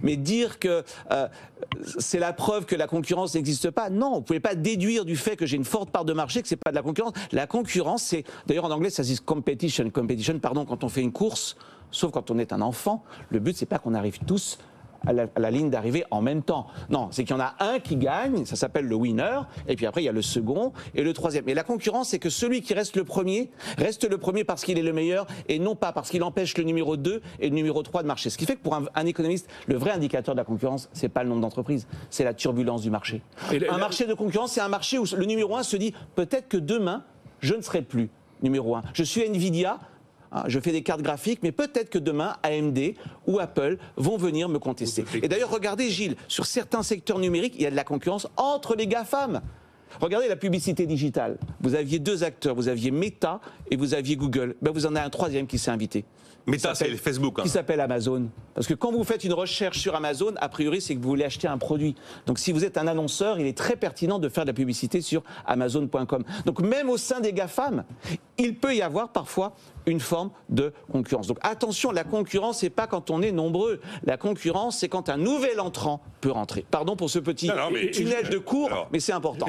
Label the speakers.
Speaker 1: Mais dire que c'est la preuve que la concurrence n'existe pas, non, vous ne pouvez pas déduire du fait que j'ai une forte part de marché que ce n'est pas de la concurrence. La concurrence, c'est, d'ailleurs en anglais ça se dit competition, pardon, quand on fait une course, sauf quand on est un enfant, le but c'est pas qu'on arrive tous à la ligne d'arrivée en même temps. Non, c'est qu'il y en a un qui gagne, ça s'appelle le winner, et puis après il y a le second et le troisième. Et la concurrence, c'est que celui qui reste le premier parce qu'il est le meilleur et non pas parce qu'il empêche le numéro 2 et le numéro 3 de marcher. Ce qui fait que pour un économiste, le vrai indicateur de la concurrence, c'est pas le nombre d'entreprises, c'est la turbulence du marché. Un marché de concurrence, c'est un marché où le numéro 1 se dit peut-être que demain, je ne serai plus numéro 1. Je suis Nvidia. Je fais des cartes graphiques, mais peut-être que demain, AMD ou Apple vont venir me contester. Et d'ailleurs, regardez Gilles, sur certains secteurs numériques, il y a de la concurrence entre les GAFAM. Regardez la publicité digitale. Vous aviez deux acteurs, vous aviez Meta et vous aviez Google. Ben, vous en avez un troisième qui s'est invité.
Speaker 2: Meta, c'est Facebook.
Speaker 1: Qui s'appelle Amazon. Parce que quand vous faites une recherche sur Amazon, a priori, c'est que vous voulez acheter un produit. Donc si vous êtes un annonceur, il est très pertinent de faire de la publicité sur Amazon.com. Donc même au sein des GAFAM, il peut y avoir parfois une forme de concurrence. Donc attention, la concurrence, c'est pas quand on est nombreux. La concurrence, c'est quand un nouvel entrant peut rentrer. Pardon pour ce petit tunnel de cours, mais c'est important.